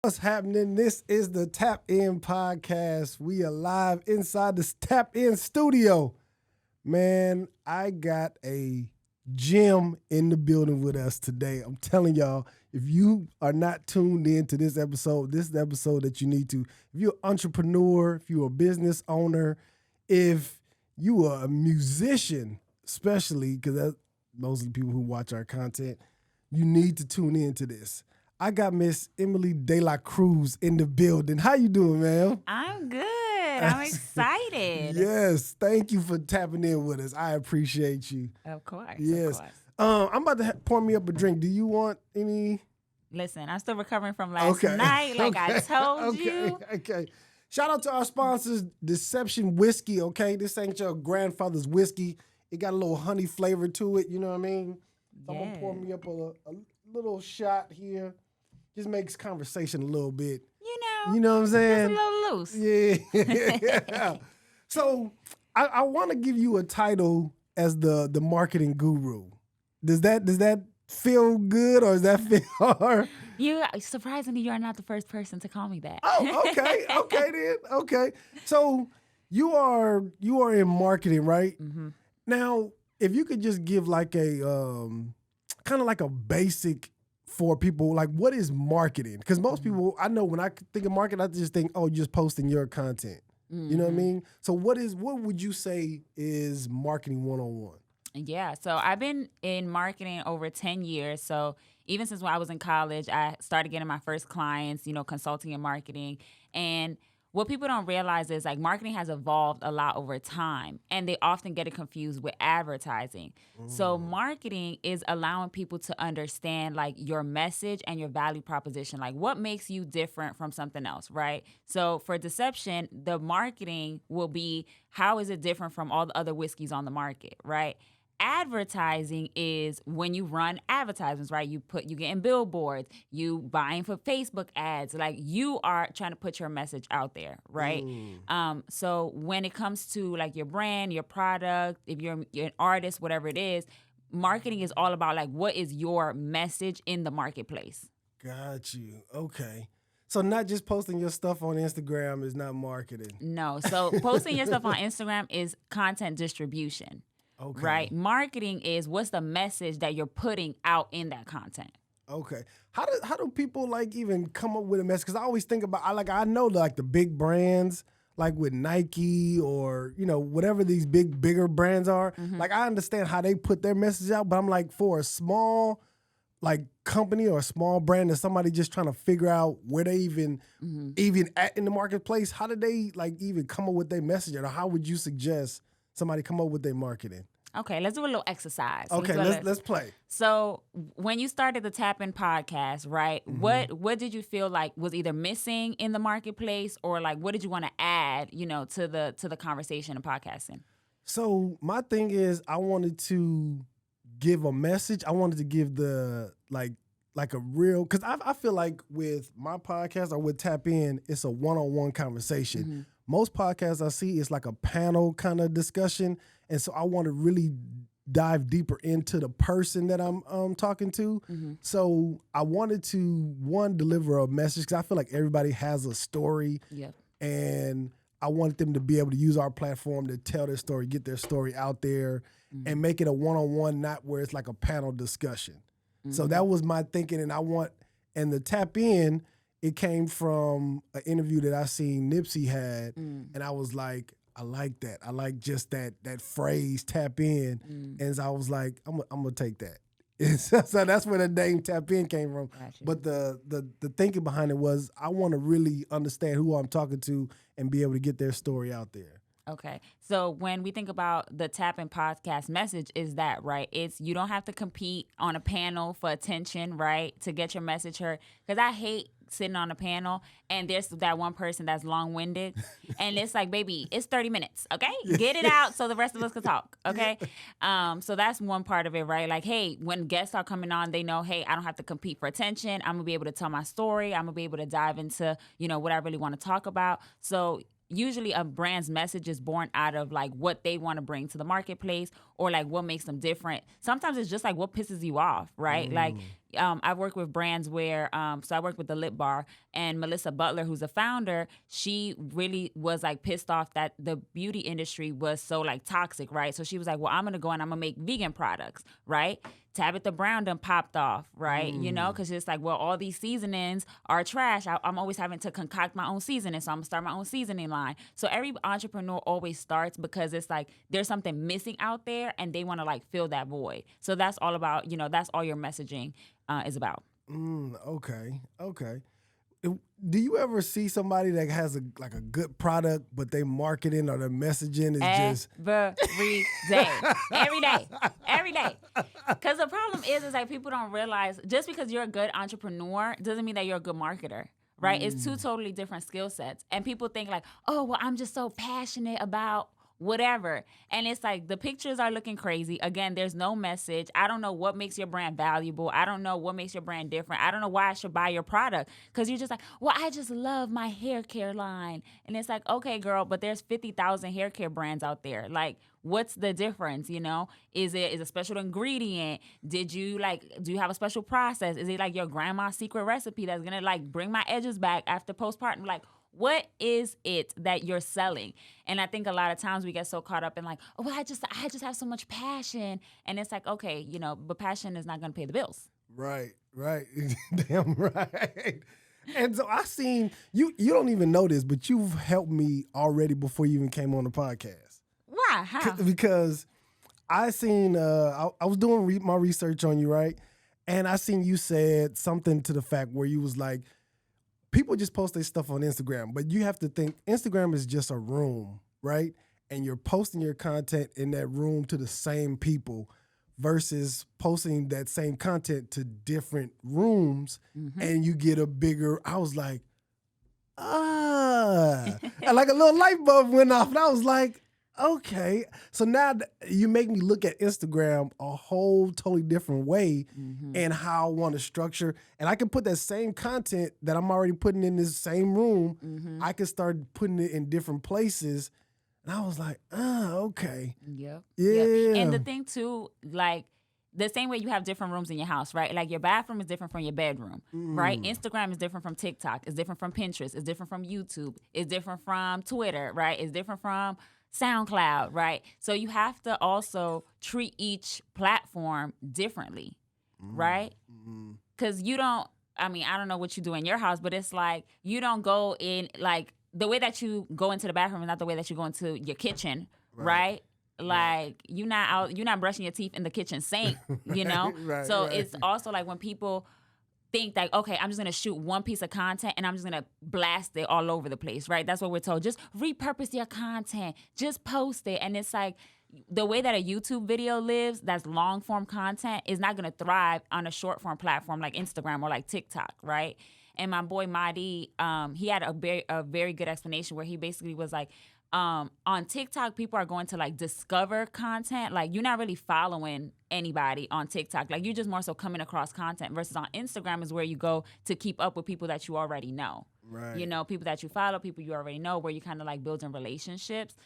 What's happening? This is the Tap In Podcast. We are live inside the Tap In studio. Man, I got a gem in the building with us today. I'm telling y'all, if you are not tuned in to this is the episode that you need to. If you're an entrepreneur, if you're a business owner, if you are a musician, especially because that's mostly people who watch our content, you need to tune in to this. I got Miss Emmelie Delacruz in the building. How you doing, ma'am? I'm good. I'm excited. Yes. Thank you for tapping in with us. I appreciate you. Of course. Yes. Of course. I'm about to pour me up a drink. Do you want any? Listen, I'm still recovering from last night, like I told you. Okay. Shout out to our sponsors, Deception Whiskey, okay? This ain't your grandfather's whiskey. It got a little honey flavor to it, you know what I mean? So I'm going to pour me up a little shot here. Just makes conversation a little bit. You know what I'm saying? Just a little loose. Yeah. So I want to give you a title as the marketing guru. Does that feel good or does that feel hard? Surprisingly, you're not the first person to call me that. Oh, okay. Okay then. Okay. So you are in marketing, right? Mm-hmm. Now, if you could just give like a kind of like a basic for people, like what is marketing? Because most people, I know when I think of marketing, I just think, oh, you're just posting your content. Mm-hmm. You know what I mean? So what would you say is marketing 101? Yeah, so I've been in marketing over 10 years. So even since when I was in college, I started getting my first clients, consulting and marketing. And what people don't realize is like marketing has evolved a lot over time, and they often get it confused with advertising. So marketing is allowing people to understand like your message and your value proposition, like what makes you different from something else, right? So for Deception, the marketing will be how is it different from all the other whiskeys on the market, right? Advertising is when you run advertisements, right? You get in billboards, you buying for Facebook ads, like you are trying to put your message out there, right? So when it comes to like your brand, your product, if you're an artist, whatever it is, marketing is all about like what is your message in the marketplace. Got you. Okay. So not just posting your stuff on Instagram is not marketing. No. So posting your stuff on Instagram is content distribution. Okay. Right? Marketing is what's the message that you're putting out in that content. Okay. How do people like even come up with a message? Because I always think about I know like the big brands like with Nike or whatever these bigger brands are. Mm-hmm. Like I understand how they put their message out, but I'm like for a small like company or a small brand and somebody just trying to figure out where they even at in the marketplace. How did they like even come up with their message, or how would you suggest somebody come up with their marketing? Okay, let's do a little exercise. Okay, let's play. So when you started the Tap In podcast, right, what did you feel like was either missing in the marketplace, or like what did you want to add, to the conversation of podcasting? So my thing is I wanted to give a message. I wanted to give the like a real, because I feel like with my podcast or with Tap In, it's a one-on-one conversation. Mm-hmm. Most podcasts I see, it's like a panel kind of discussion. And so I want to really dive deeper into the person that I'm talking to. Mm-hmm. So I wanted to, deliver a message, because I feel like everybody has a story. Yep. And I wanted them to be able to use our platform to tell their story, get their story out there, and make it a one-on-one, not where it's like a panel discussion. So that was my thinking. And the Tap In, it came from an interview that I seen Nipsey had, and I was like, I like that. I like just that phrase, tap in. And so I was like, I'm gonna take that. So that's where the name Tap In came from. Gotcha. But the thinking behind it was I want to really understand who I'm talking to and be able to get their story out there. Okay. So when we think about the Tap In podcast message, is that, right? It's you don't have to compete on a panel for attention, right? To get your message heard. Because I hate sitting on a panel and there's that one person that's long-winded and it's like, baby, it's 30 minutes, okay? Get it out so the rest of us can talk, okay? So that's one part of it, right? Like, hey, when guests are coming on, they know, hey, I don't have to compete for attention. I'm gonna be able to tell my story. I'm gonna be able to dive into, what I really want to talk about. So usually a brand's message is born out of like what they want to bring to the marketplace or like what makes them different. Sometimes it's just like what pisses you off, right? Like I've worked with brands where, so I worked with the Lip Bar, and Melissa Butler, who's a founder, she really was like pissed off that the beauty industry was so like toxic, right? So she was like, well, I'm gonna go and I'm gonna make vegan products, right? Tabitha Brown done popped off, right? You know, because it's like, well, all these seasonings are trash. I'm always having to concoct my own seasoning, so I'm gonna start my own seasoning line. So every entrepreneur always starts because it's like there's something missing out there, and they want to like fill that void. So that's all about, that's all your messaging is about. Okay. Do you ever see somebody that has a good product, but they marketing or their messaging is just every day? Because the problem is like people don't realize just because you're a good entrepreneur doesn't mean that you're a good marketer. Right? It's two totally different skill sets. And people think like, oh, well, I'm just so passionate about whatever. And it's like the pictures are looking crazy. Again, there's no message. I don't know what makes your brand valuable. I don't know what makes your brand different. I don't know why I should buy your product. Because you're just like, well, I just love my hair care line. And it's like, okay, girl, but there's 50,000 hair care brands out there. Like, what's the difference, Is it a special ingredient? Do you have a special process? Is it like your grandma's secret recipe that's gonna like bring my edges back after postpartum? Like, what is it that you're selling? And I think a lot of times we get so caught up in like, oh, well, I just have so much passion. And it's like, okay, but passion is not gonna pay the bills. Right. Damn right. And so I seen you don't even know this, but you've helped me already before you even came on the podcast. Why? How? Because I seen I was doing my research on you, right? And I seen you said something to the fact where you was like, people just post their stuff on Instagram, but you have to think Instagram is just a room, right? And you're posting your content in that room to the same people versus posting that same content to different rooms, and you get a bigger, I was like, and like a little light bulb went off, and I was like, okay. So now you make me look at Instagram a whole totally different way and how I want to structure. And I can put that same content that I'm already putting in this same room, I can start putting it in different places. And I was like, okay. Yep. Yeah. And the thing too, like, the same way you have different rooms in your house, right? Like your bathroom is different from your bedroom, right? Instagram is different from TikTok. It's different from Pinterest. It's different from YouTube. It's different from Twitter, right? It's different from SoundCloud, right? So you have to also treat each platform differently, right? Because you don't, I don't know what you do in your house, but it's like you don't go in, like the way that you go into the bathroom is not the way that you go into your kitchen, right? Like you're not brushing your teeth in the kitchen sink, So it's also like when people think like, okay, I'm just gonna shoot one piece of content and I'm just gonna blast it all over the place, right? That's what we're told. Just repurpose your content, just post it. And it's like the way that a YouTube video lives, that's long form content, is not gonna thrive on a short form platform like Instagram or like TikTok, right? And my boy Mahdi, he had a very good explanation where he basically was like, on TikTok, people are going to like discover content. Like you're not really following anybody on TikTok. Like you're just more so coming across content versus on Instagram is where you go to keep up with people that you already know. Right. People that you follow, people you already know, where you kind of like building relationships.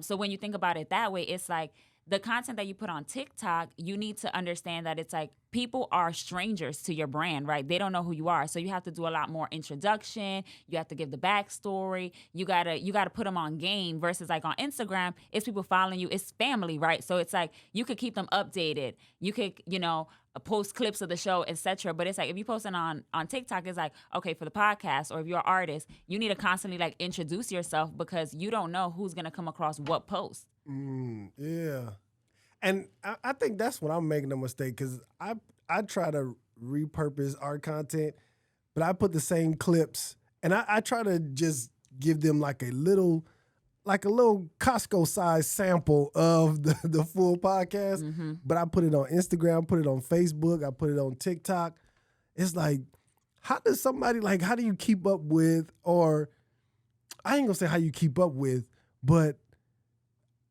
So when you think about it that way, it's like the content that you put on TikTok, you need to understand that it's like people are strangers to your brand, right? They don't know who you are. So you have to do a lot more introduction. You have to give the backstory. You gotta put them on game versus like on Instagram, it's people following you. It's family, right? So it's like you could keep them updated. You could, post clips of the show, etc. But it's like if you posting on TikTok, it's like, okay, for the podcast or if you're an artist, you need to constantly like introduce yourself because you don't know who's gonna come across what post. Yeah. And I think that's when I'm making a mistake because I try to repurpose our content, but I put the same clips and I try to just give them like a little Costco size sample of the full podcast. But I put it on Instagram, put it on Facebook, I put it on TikTok. It's like, how do you keep up with, or I ain't gonna say how you keep up with, but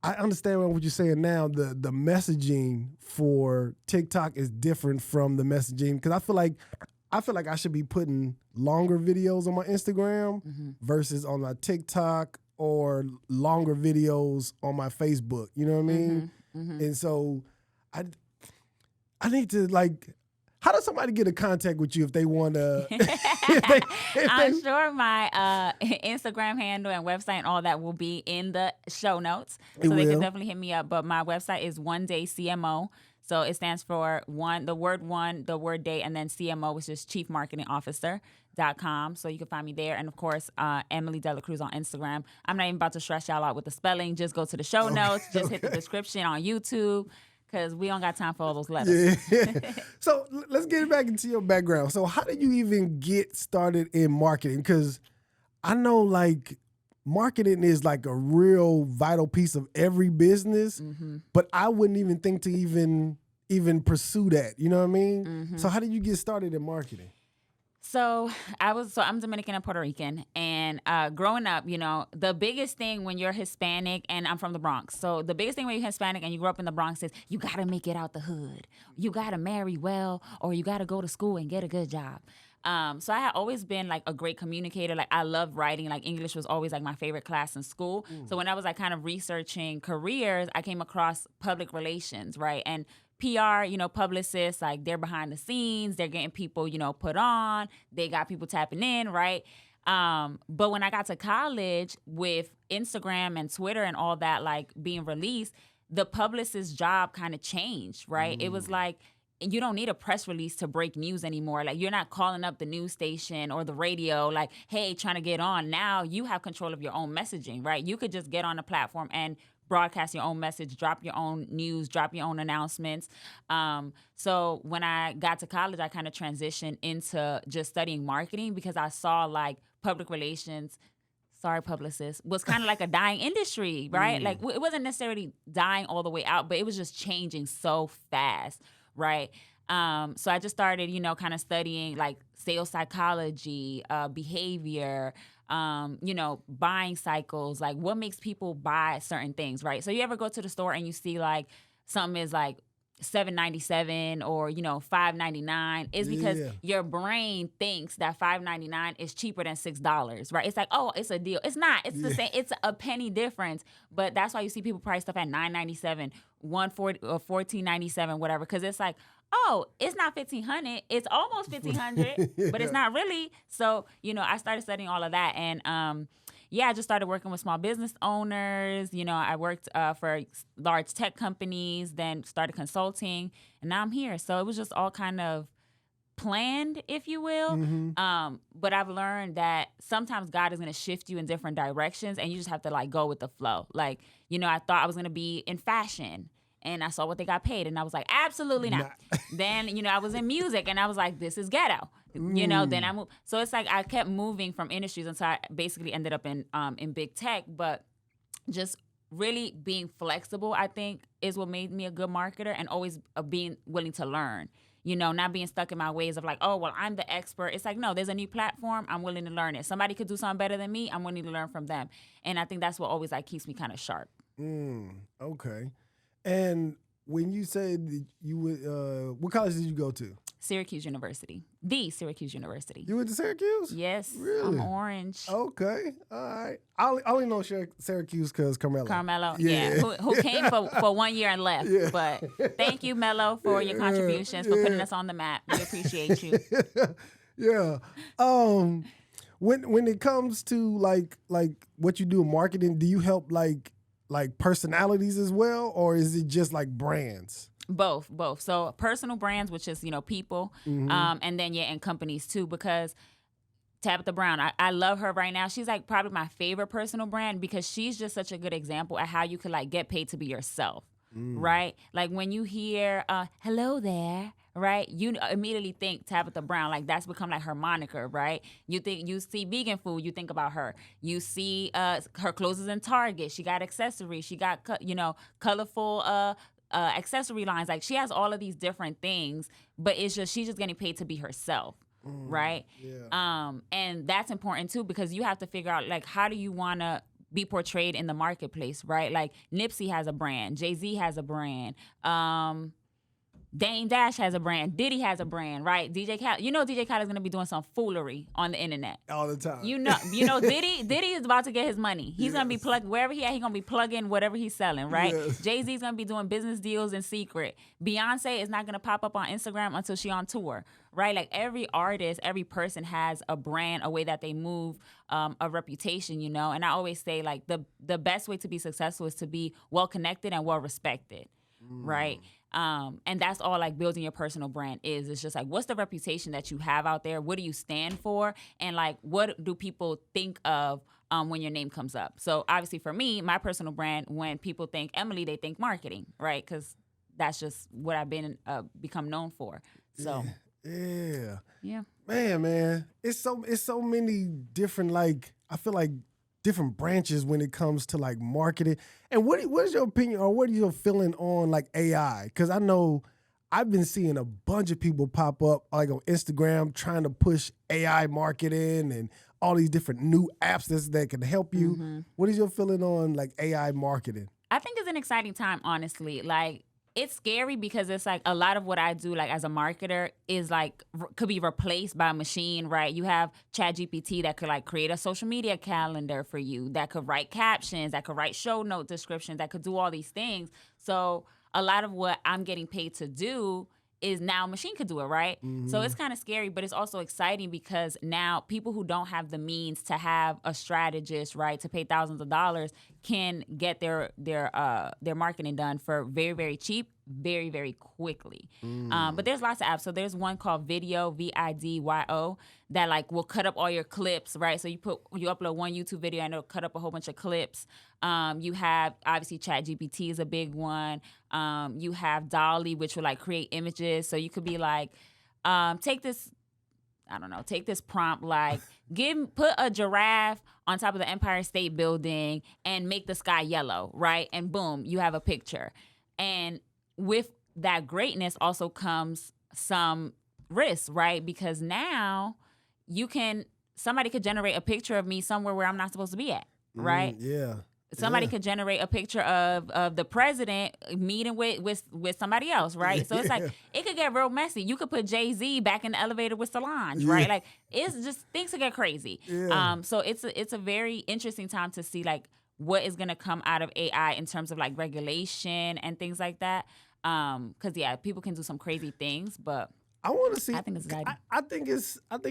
I understand what you're saying now. The messaging for TikTok is different from the messaging because I feel like I should be putting longer videos on my Instagram versus on my TikTok or longer videos on my Facebook. You know what I mean? And so I need to like, How does somebody get in contact with you if they want to? I'm sure my Instagram handle and website and all that will be in the show notes. So they can definitely hit me up. But my website is One Day CMO. So it stands for the word day, and then CMO, which is Chief Marketing Officer.com. So you can find me there. And of course, Emmelie Delacruz on Instagram. I'm not even about to stress y'all out with the spelling. Just go to the show notes. Just hit the description on YouTube. Because we don't got time for all those letters. Yeah. So let's get back into your background. So how did you even get started in marketing? Because I know like marketing is like a real vital piece of every business, but I wouldn't even think to even pursue that. You know what I mean? So how did you get started in marketing? So I'm Dominican and Puerto Rican, and growing up, the biggest thing when you're Hispanic, and I'm from the Bronx, so the biggest thing when you're Hispanic and you grew up in the Bronx is you gotta make it out the hood, you gotta marry well, or you gotta go to school and get a good job. So I had always been like a great communicator. Like I loved writing. Like English was always like my favorite class in school. So when I was like kind of researching careers, I came across public relations, right? And PR, publicists, like they're behind the scenes, they're getting people, put on, they got people tapping in, right? But when I got to college with Instagram and Twitter and all that, like being released, the publicist's job kind of changed, right? It was like, you don't need a press release to break news anymore. Like you're not calling up the news station or the radio like, hey, trying to get on. Now you have control of your own messaging, right? You could just get on a platform and broadcast your own message, drop your own news, drop your own announcements. So when I got to college, I kind of transitioned into just studying marketing because I saw like public relations, sorry publicists, was kind of like a dying industry, right? Like it wasn't necessarily dying all the way out, but it was just changing so fast, right? So I just started, kind of studying like sales psychology, behavior, buying cycles, like what makes people buy certain things, right? So you ever go to the store and you see like something is like $7.97 or $5.99, is because your brain thinks that $5.99 is cheaper than $6, right? It's like, oh, it's a deal. It's not. It's the same. It's a penny difference. But that's why you see people price stuff at $9.97, $1.40 or $14.97, whatever, because it's like, oh, it's not $1,500. It's almost $1,500, but it's not really. So I started studying all of that, and I just started working with small business owners. I worked for large tech companies, then started consulting, and now I'm here. So it was just all kind of planned, if you will. But I've learned that sometimes God is going to shift you in different directions, and you just have to like go with the flow. Like, I thought I was going to be in fashion, and I saw what they got paid, and I was like, absolutely not. Then, I was in music, and I was like, this is ghetto. Then I moved. So it's like I kept moving from industries until I basically ended up in big tech. But just really being flexible, I think, is what made me a good marketer, and always being willing to learn. Not being stuck in my ways of like, oh, well, I'm the expert. It's like, no, there's a new platform. I'm willing to learn it. Somebody could do something better than me. I'm willing to learn from them. And I think that's what always like keeps me kind of sharp. Okay. And when you said that you would, what college did you go to? Syracuse University. The Syracuse University. You went to Syracuse? Yes. Really? I'm orange. Okay. All right. I only know Syracuse because Carmelo. Yeah. Who came for 1 year and left. Yeah. But thank you, Mello, for your contributions, for putting us on the map. We appreciate you. Yeah. When it comes to like what you do in marketing, do you help like personalities as well, or is it just like brands? Both. So personal brands, which is, people, and then, and companies too, because Tabitha Brown, I love her right now. She's like probably my favorite personal brand because she's just such a good example of how you could like get paid to be yourself, right? Like when you hear, hello there, right? You immediately think Tabitha Brown, like that's become like her moniker, right? You see vegan food, you think about her. You see her clothes is in Target. She got accessories. She got, colorful accessory lines. Like she has all of these different things, but she's just getting paid to be herself. Right. Yeah. And that's important too, because you have to figure out like, how do you want to be portrayed in the marketplace, right? Like Nipsey has a brand, Jay-Z has a brand. Dame Dash has a brand. Diddy has a brand, right? DJ Khaled, DJ Khaled is gonna be doing some foolery on the internet all the time. Diddy is about to get his money. He's gonna be plugged wherever he at. He's gonna be plugging whatever he's selling, right? Yes. Jay-Z's gonna be doing business deals in secret. Beyonce is not gonna pop up on Instagram until she on tour, right? Like every artist, every person has a brand, a way that they move, a reputation, And I always say like the best way to be successful is to be well connected and well respected, right? And that's all like building your personal brand is. It's just like, what's the reputation that you have out there? What do you stand for? And like, what do people think of when your name comes up? So obviously for me, my personal brand, when people think Emmelie, they think marketing, right? Because that's just what I've become known for. So yeah. Man, it's so many different, like, I feel like different branches when it comes to like marketing. And what is your opinion or what is your feeling on like AI? Because I know I've been seeing a bunch of people pop up like on Instagram trying to push AI marketing and all these different new apps that can help you. Mm-hmm. What is your feeling on like AI marketing? I think it's an exciting time, honestly. Like, it's scary because it's like a lot of what I do, like as a marketer, is like could be replaced by a machine, right? You have ChatGPT that could like create a social media calendar for you, that could write captions, that could write show note descriptions, that could do all these things. So a lot of what I'm getting paid to do is now a machine could do it, right? Mm-hmm. So it's kind of scary, but it's also exciting because now people who don't have the means to have a strategist, right, to pay thousands of dollars, can get their marketing done for very, very cheap, very, very quickly. But there's lots of apps. So there's one called Video, VIDYO, that like will cut up all your clips, right? So you upload one YouTube video and it'll cut up a whole bunch of clips. You have, obviously, ChatGPT is a big one. You have Dolly, which will like create images. So you could be like, take this prompt, like put a giraffe on top of the Empire State Building and make the sky yellow, right? And boom, you have a picture. And with that greatness also comes some risk, right? Because now somebody could generate a picture of me somewhere where I'm not supposed to be at, right? Yeah. Somebody could generate a picture of the president meeting with somebody else, right? So it's like, it could get real messy. You could put Jay-Z back in the elevator with Solange, right? Like, it's just, things could get crazy. Yeah. So it's a very interesting time to see like what is going to come out of AI in terms of like regulation and things like that. Because people can do some crazy things, but I want to see. I think it's exciting. I think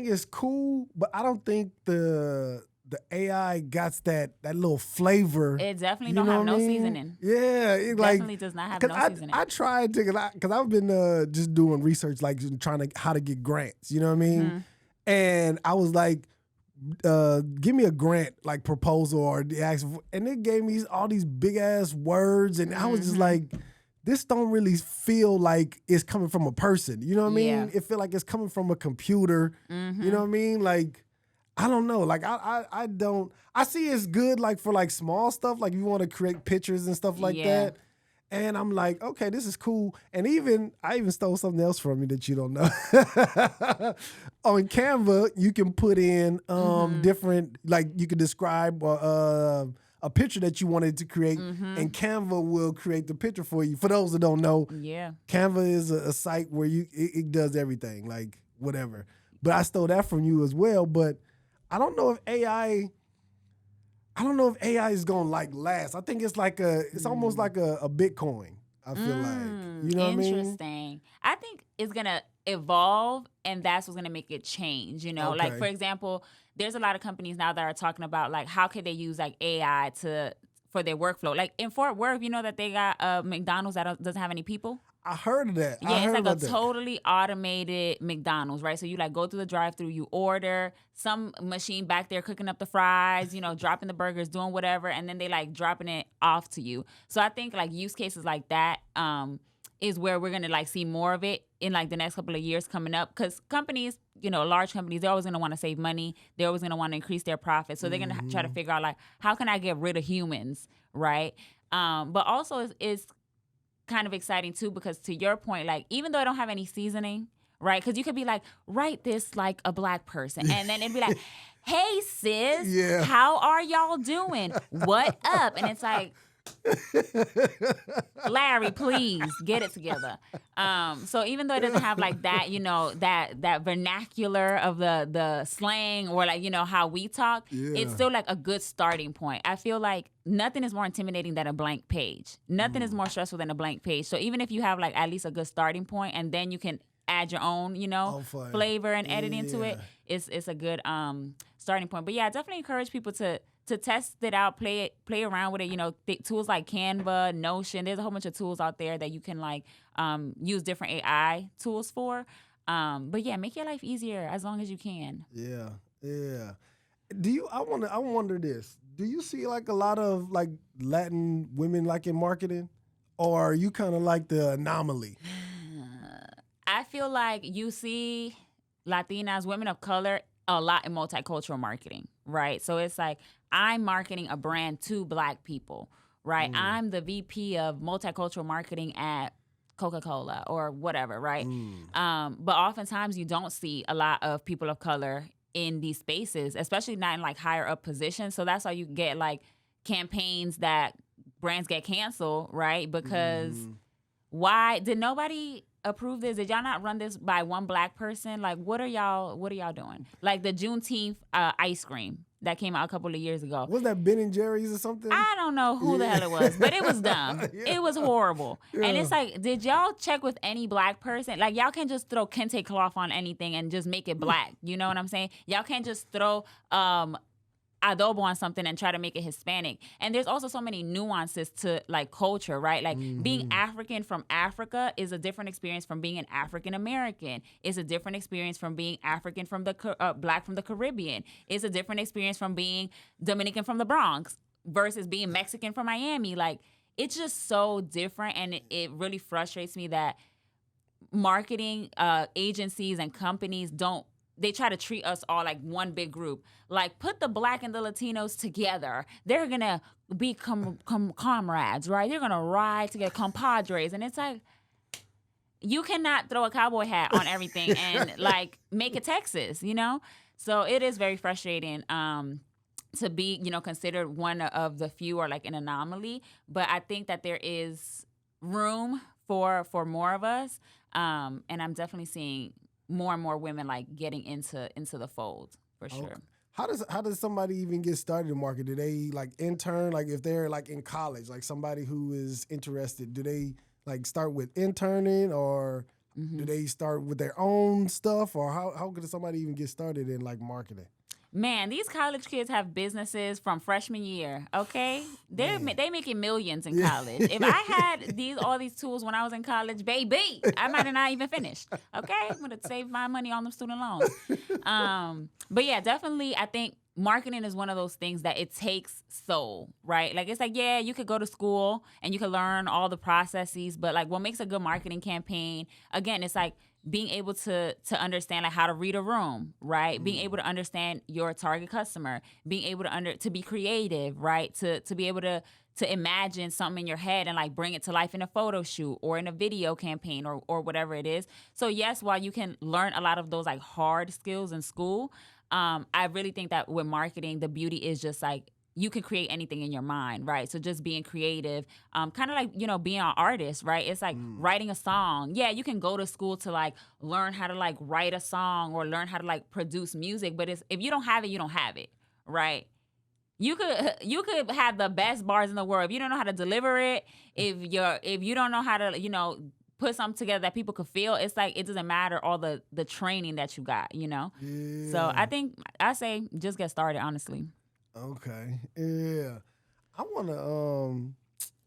it's cool, but I don't think the AI got that little flavor. It definitely don't have no seasoning. Yeah, it definitely does not have no seasoning. I tried to, because I've been just doing research, like trying how to get grants. You know what I mean? Mm-hmm. And I was like, give me a grant like proposal or the actual, and it gave me all these big ass words, and I was just like, this don't really feel like it's coming from a person. You know what I mean? Yeah. It feel like it's coming from a computer. Mm-hmm. You know what I mean? Like, I don't know. Like, I don't. I see it's good like for like small stuff, like you want to create pictures and stuff like that. And I'm like, okay, this is cool. And I even stole something else from you that you don't know. On Canva, you can put in different, like you can describe a picture that you wanted to create, and Canva will create the picture for you. For those that don't know, Canva is a site where it does everything, like whatever. But I stole that from you as well. But I don't know if AI is gonna like last. I think it's like it's almost like a Bitcoin. I feel like, you know what I mean? Interesting. I think it's gonna evolve, and that's what's gonna make it change. You know, like for example, there's a lot of companies now that are talking about like how could they use like AI for their workflow. Like in Fort Worth, you know that they got McDonald's that doesn't have any people. I heard of that. Yeah, it's like a totally automated McDonald's, right? So you like go through the drive-thru, you order, some machine back there cooking up the fries, dropping the burgers, doing whatever, and then they like dropping it off to you. So I think like use cases like that is where we're gonna like see more of it in like the next couple of years coming up. Because companies, large companies, they're always gonna want to save money. They're always gonna want to increase their profits. So they're gonna try to figure out like how can I get rid of humans, right? But also it's kind of exciting too, because to your point, like even though I don't have any seasoning, right? Because you could be like, write this like a black person, and then it'd be like, hey sis, how are y'all doing? What up? And it's like, Larry, please get it together. So even though it doesn't have like that, that vernacular of the slang or like, how we talk, it's still like a good starting point. I feel like nothing is more intimidating than a blank page. Nothing is more stressful than a blank page. So even if you have like at least a good starting point and then you can add your own, flavor and edit into it, it's a good starting point. But yeah, I definitely encourage people to test it out, play around with it. Tools like Canva, Notion. There's a whole bunch of tools out there that you can like use different AI tools for. But yeah, make your life easier as long as you can. Yeah. I wonder this. Do you see like a lot of like Latin women like in marketing, or are you kind of like the anomaly? I feel like you see Latinas, women of color, a lot in multicultural marketing, right? So it's like I'm marketing a brand to Black people, right? I'm the VP of multicultural marketing at Coca-Cola or whatever, right? But oftentimes you don't see a lot of people of color in these spaces, especially not in like higher up positions. So that's why you get like campaigns that brands get canceled, right? Because why did nobody approve this? Did y'all not run this by one Black person? Like, what are y'all doing? Like the Juneteenth ice cream that came out a couple of years ago. Was that Ben and Jerry's or something? I don't know who the hell it was, but it was dumb. It was horrible. And it's like, did y'all check with any Black person? Like, y'all can't just throw kente cloth on anything and just make it Black. You know what I'm saying? Y'all can't just throw adobo on something and try to make it Hispanic. And there's also so many nuances to like culture, right? Like being African from Africa is a different experience from being an African American. It's a different experience from being African from the Black from the Caribbean. It's a different experience from being Dominican from the Bronx versus being Mexican from Miami. Like, it's just so different, and it really frustrates me that marketing agencies and companies they try to treat us all like one big group. Like, put the Black and the Latinos together. They're going to be comrades, right? They're going to ride together, compadres. And it's like, you cannot throw a cowboy hat on everything and, like, make it Texas, So it is very frustrating to be, considered one of the few or, like, an anomaly. But I think that there is room for more of us. And I'm definitely seeing more and more women like getting into the fold for sure. Okay. How does somebody even get started in marketing? Do they like intern? Like if they're like in college, like somebody who is interested, do they like start with interning, or do they start with their own stuff, or how could somebody even get started in like marketing? Man, these college kids have businesses from freshman year, okay? They making millions in college. If I had all these tools when I was in college, baby, I might have not even finished, okay? I'm going to save my money on them student loans. But yeah, definitely, I think marketing is one of those things that it takes soul, right? Like, it's like, yeah, you could go to school and you could learn all the processes, but like what makes a good marketing campaign, again, it's like being able to understand like how to read a room, right? Being able to understand your target customer, being able to be creative, right? To be able to imagine something in your head and like bring it to life in a photo shoot or in a video campaign or whatever it is. So yes, while you can learn a lot of those like hard skills in school, I really think that with marketing, the beauty is just like you can create anything in your mind, right? So just being creative, kind of like, being an artist, right? It's like writing a song. Yeah, you can go to school to like learn how to like write a song or learn how to like produce music, but if you don't have it, you don't have it, right? You could have the best bars in the world. If you don't know how to deliver it, if you don't know how to, put something together that people could feel, it's like it doesn't matter all the training that you got, Yeah. So I say just get started, honestly. Okay. Yeah. I wanna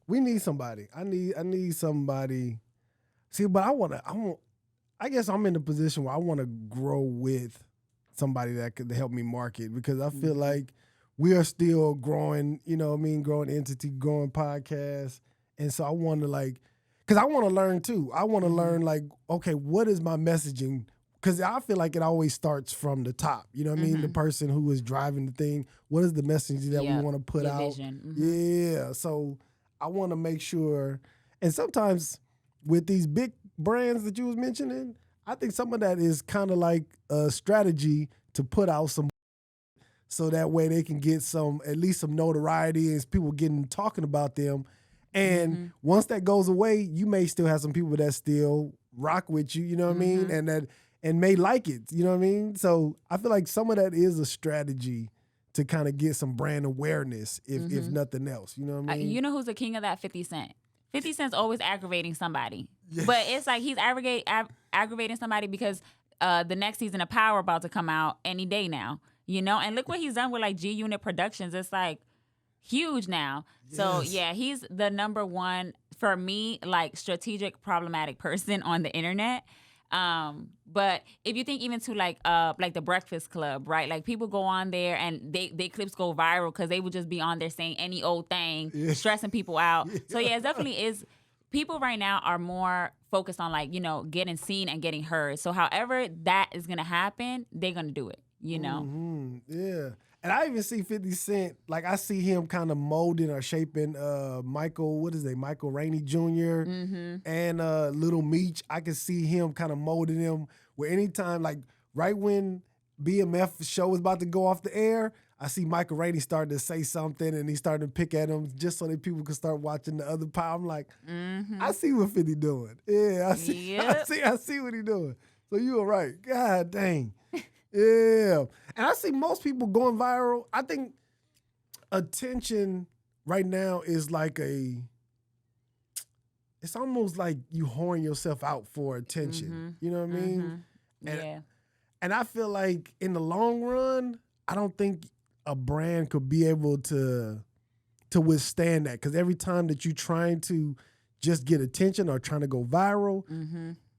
we need somebody. I need somebody. See, but I guess I'm in a position where I wanna grow with somebody that could help me market, because I feel like we are still growing, growing entity, growing podcast. And so I wanna because I wanna learn too. I wanna learn like, okay, what is my messaging? Because I feel like it always starts from the top. You know what I mean? The person who is driving the thing. What is the message that we want to put out? Vision. Yeah. So I want to make sure. And sometimes with these big brands that you was mentioning, I think some of that is kind of like a strategy to put out some so that way they can get at least some notoriety and people getting talking about them. And once that goes away, you may still have some people that still rock with you, you know what I mean? And may like it, you know what I mean? So I feel like some of that is a strategy to kind of get some brand awareness, if nothing else, you know what I mean? You know who's the king of that? 50 Cent. 50 Cent's always aggravating somebody. Yeah. But it's like he's aggravating somebody because the next season of Power about to come out any day now, you know? And look what he's done with like G Unit Productions. It's like huge now. Yes. So yeah, he's the number one, for me, like strategic problematic person on the internet. But if you think even to like the Breakfast Club, right? Like people go on there and they clips go viral because they would just be on there saying any old thing, stressing people out. So yeah, it definitely is. People right now are more focused on like, you know, getting seen and getting heard. So however that is going to happen, they're going to do it, you know? Mm-hmm. Yeah. And I even see 50 Cent, like I see him kind of molding or shaping Michael Rainey Jr. And Little Meech. I can see him kind of molding him where anytime, like right when BMF show was about to go off the air, I see Michael Rainey starting to say something and he started to pick at him just so that people could start watching the other power. I'm like, I see what 50 doing. Yeah, I see what he doing. So you were right. God dang. Yeah. And I see most people going viral. I think attention right now is like it's almost like you whoring yourself out for attention. You know what I mean? And I feel like in the long run, I don't think a brand could be able to withstand that. Because every time that you're trying to just get attention or trying to go viral,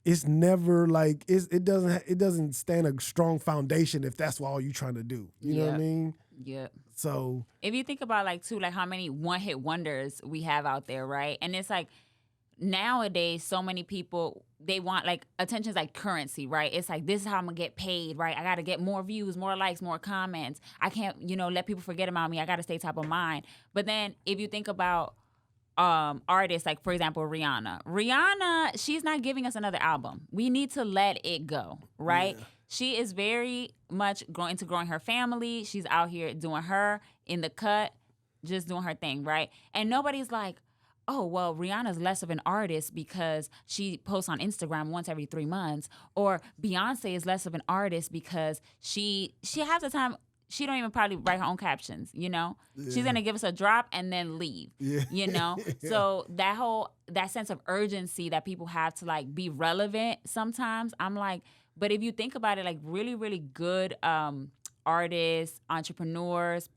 it's never like it doesn't stand a strong foundation if that's all you're trying to do. You know what I mean? Yep. So if you think about like too, like how many one-hit wonders we have out there, right? And it's like nowadays so many people, they want like attention's like currency, right? It's like this is how I'm gonna get paid, right? I gotta get more views, more likes, more comments. I can't, let people forget about me. I gotta stay top of mind. But then if you think about artists, like for example Rihanna, she's not giving us another album. We need to let it go, right? She is very much growing her family. She's out here doing her in the cut, just doing her thing, right? And nobody's like, oh, well, Rihanna's less of an artist because she posts on Instagram once every 3 months, or Beyonce is less of an artist because she has the time. She don't even probably write her own captions, you know? Yeah. She's going to give us a drop and then leave, you know? So that sense of urgency that people have to, like, be relevant sometimes, I'm like, but if you think about it, like, really, really good artists, entrepreneurs,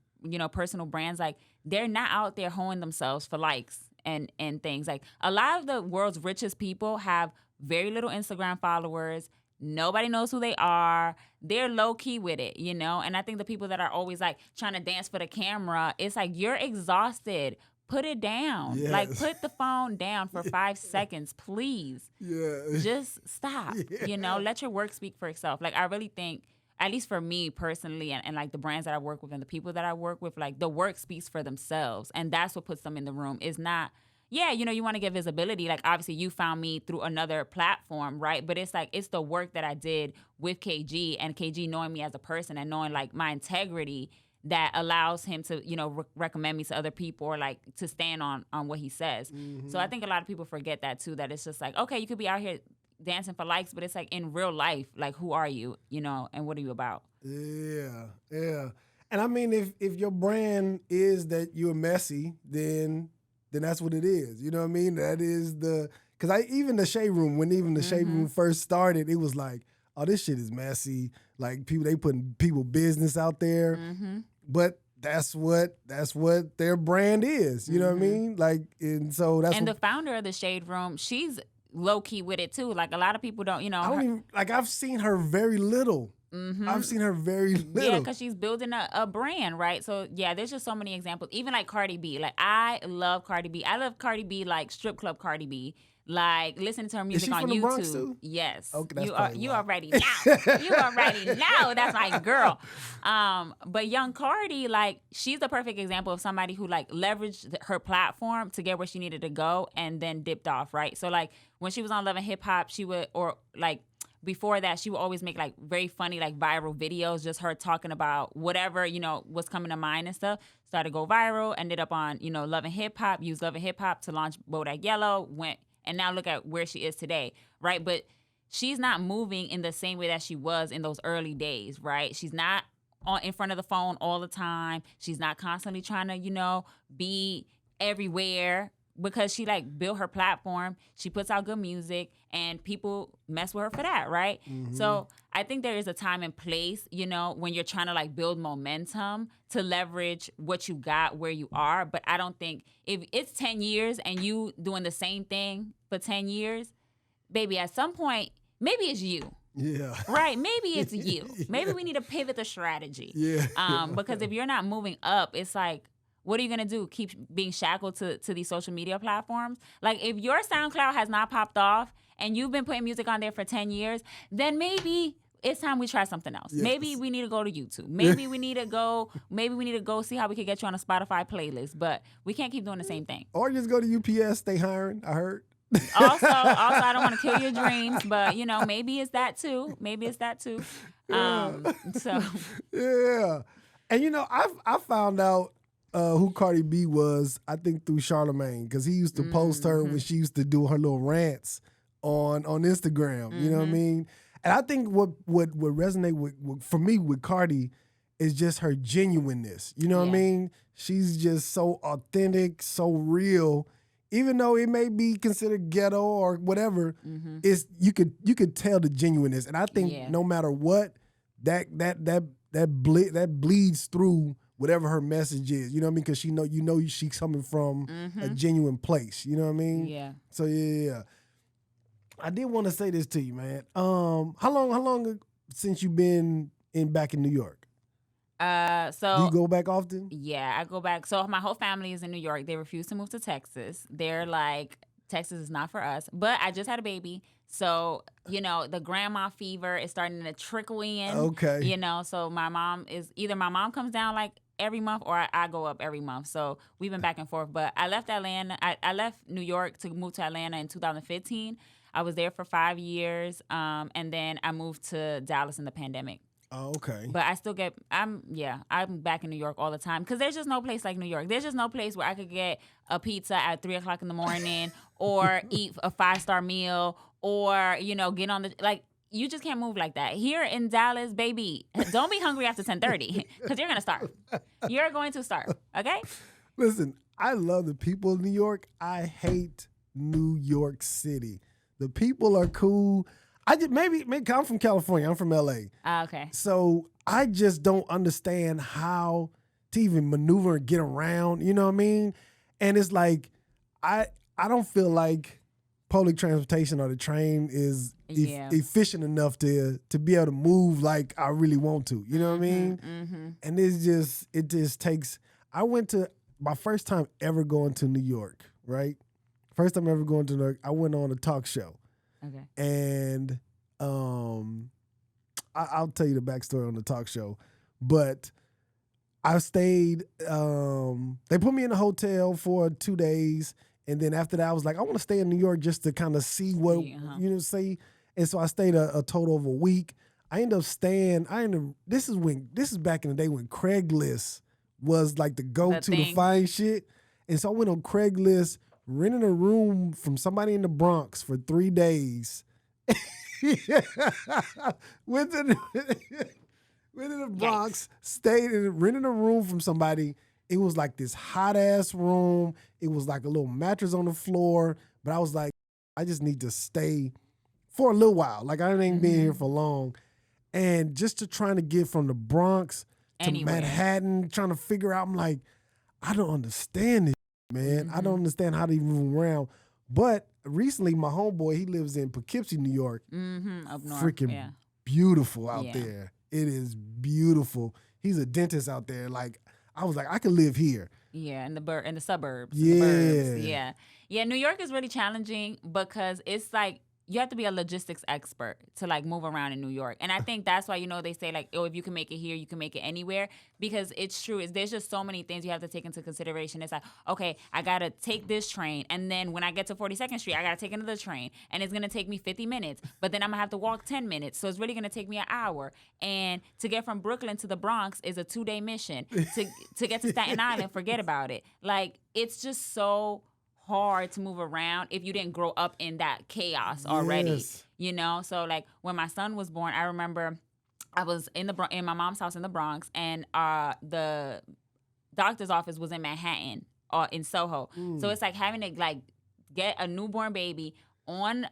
personal brands, like, they're not out there honing themselves for likes and things. Like, a lot of the world's richest people have very little Instagram followers. Nobody knows who they are. They're low key with it, And I think the people that are always like trying to dance for the camera, it's like you're exhausted. Put it down. Yes. Like put the phone down for 5 seconds, please. Yeah. Just stop. Let your work speak for itself. Like I really think, at least for me personally, and like the brands that I work with and the people that I work with, like the work speaks for themselves, and that's what puts them in the room. It's not. Yeah, you want to get visibility. Like, obviously, you found me through another platform, right? But it's like, it's the work that I did with KG and KG knowing me as a person and knowing, like, my integrity that allows him to, recommend me to other people or, like, to stand on what he says. So I think a lot of people forget that, too, that it's just like, okay, you could be out here dancing for likes, but it's like, in real life, like, who are you, and what are you about? Yeah. And, I mean, if your brand is that you're messy, then that's what it is. You know what I mean? That is because even the Shade Room, when the Shade Room first started, it was like, oh, this shit is messy. Like they putting people business out there. But that's what their brand is. You know what I mean? Like, and so that's. And the founder of the Shade Room, she's low key with it too. Like a lot of people don't, I don't even, like I've seen her very little. I've seen her very little. Yeah, because she's building a brand, right? So, yeah, there's just so many examples. Even like Cardi B. Like, I love Cardi B. I love Cardi B, like strip club Cardi B. Like, listening to her music on YouTube. Is she from the Bronx too? Yes. Okay, you already know. You already know. That's my girl. But young Cardi, like, she's the perfect example of somebody who, like, leveraged her platform to get where she needed to go and then dipped off, right? So, like, when she was on Love and Hip Hop, she would, or, like, before that, she would always make like very funny, like viral videos, just her talking about whatever, was coming to mind and stuff. Started to go viral, ended up on, Love and Hip Hop, used Love and Hip Hop to launch Bodak Yellow, and now look at where she is today, right? But she's not moving in the same way that she was in those early days, right? She's not in front of the phone all the time. She's not constantly trying to, be everywhere, because she like built her platform. She puts out good music and people mess with her for that, right? Mm-hmm. So I think there is a time and place, when you're trying to like build momentum to leverage what you got where you are. But I don't think if it's 10 years and you doing the same thing for 10 years, baby, at some point, maybe it's you. Yeah. Right. Maybe it's you. Yeah. Maybe we need to pivot the strategy. Yeah. Because if you're not moving up, it's like, what are you going to do? Keep being shackled to these social media platforms? Like, if your SoundCloud has not popped off and you've been putting music on there for 10 years, then maybe it's time we try something else. Yes. Maybe we need to go to YouTube. Maybe we need to go see how we can get you on a Spotify playlist. But we can't keep doing the same thing. Or just go to UPS, stay hiring, I heard. Also, I don't want to kill your dreams, but maybe it's that too. So yeah, and I found out who Cardi B was, I think, through Charlamagne, because he used to post her when she used to do her little rants on Instagram. You know what I mean? And I think what resonate with for me with Cardi is just her genuineness. You know what I mean? She's just so authentic, so real. Even though it may be considered ghetto or whatever, it's you could tell the genuineness. And I think no matter what, that bleeds through whatever her message is. You know what I mean? Because she's coming from a genuine place. You know what I mean? Yeah. So yeah. I did want to say this to you, man. How long since you've been back in New York? So do you go back often? Yeah, I go back. So my whole family is in New York. They refuse to move to Texas. They're like, Texas is not for us. But I just had a baby. So, the grandma fever is starting to trickle in. Okay. So my mom comes down like every month or I go up every month. So we've been back and forth. But I left Atlanta. I left New York to move to Atlanta in 2015. I was there for 5 years. And then I moved to Dallas in the pandemic. Oh, okay. But I still I'm back in New York all the time because there's just no place like New York. There's just no place where I could get a pizza at 3:00 in the morning or eat a 5-star meal or, get on you just can't move like that. Here in Dallas, baby, don't be hungry after 10:30 because you're going to starve. You're going to starve, okay? Listen, I love the people of New York. I hate New York City. The people are cool. Maybe I'm from California. I'm from LA. Okay. So I just don't understand how to even maneuver and get around. You know what I mean? And it's like I don't feel like public transportation or the train is efficient enough to be able to move like I really want to. You know what I mean? Mm-hmm. And it just takes. I went to my first time ever going to New York. Right, first time ever going to New York. I went on a talk show. Okay. And I'll tell you the backstory on the talk show. But I stayed, they put me in a hotel for 2 days. And then after that, I was like, I want to stay in New York just to kind of see what, see. And so I stayed a total of a week. I ended up staying, this is back in the day when Craigslist was like the go-to to find shit. And so I went on Craigslist, rented a room from somebody in the Bronx for 3 days. Went to the Bronx, stayed and rented a room from somebody. It was like this hot ass room. It was like a little mattress on the floor. But I was like, I just need to stay for a little while. Like I ain't been here for long. And just to trying to get from the Bronx to Manhattan, trying to figure out, I'm like, I don't understand this. Man, I don't understand how they move around. But recently, my homeboy, he lives in Poughkeepsie, New York. Up north. Freaking beautiful out there. It is beautiful. He's a dentist out there. Like, I was like, I could live here. Yeah, in the suburbs. Yeah. Yeah. New York is really challenging because it's like you have to be a logistics expert to like move around in New York. And I think that's why, they say like, oh, if you can make it here, you can make it anywhere, because it's true. There's just so many things you have to take into consideration. It's like, okay, I got to take this train. And then when I get to 42nd Street, I got to take another train, and it's going to take me 50 minutes, but then I'm going to have to walk 10 minutes. So it's really going to take me an hour. And to get from Brooklyn to the Bronx is a 2-day mission. To get to Staten Island, forget about it. Like, it's just so hard to move around if you didn't grow up in that chaos already. Yes. So like when my son was born, I remember I was in my mom's house in the Bronx, and the doctor's office was in Manhattan or in Soho. So it's like having to like get a newborn baby on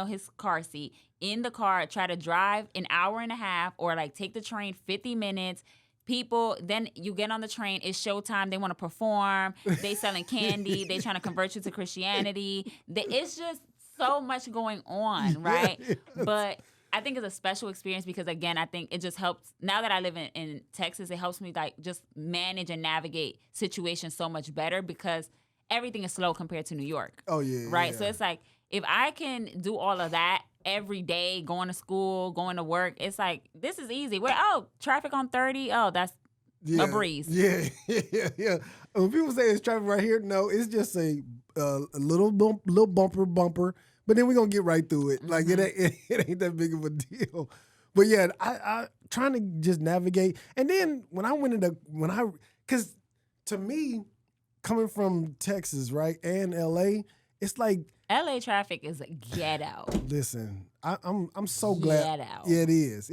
his car seat, in the car, try to drive an hour and a half, or like take the train 50 minutes. People, then you get on the train, it's showtime, they want to perform, they selling candy, they trying to convert you to Christianity. It's just so much going on, right? Yes. But I think it's a special experience because, again, I think it just helps. Now that I live in Texas, it helps me like just manage and navigate situations so much better because everything is slow compared to New York. Oh, yeah. Right? Yeah. So it's like, if I can do all of that every day, going to school, going to work, it's like, this is easy. Traffic on 30, that's a breeze. Yeah. When people say it's traffic right here, no, it's just a little bumper, but then we're going to get right through it. Like, it ain't that big of a deal. But yeah, I trying to just navigate. And then because to me, coming from Texas, right, and LA, it's like, LA traffic is ghetto. Listen, I'm so glad. Ghetto. Yeah, it is.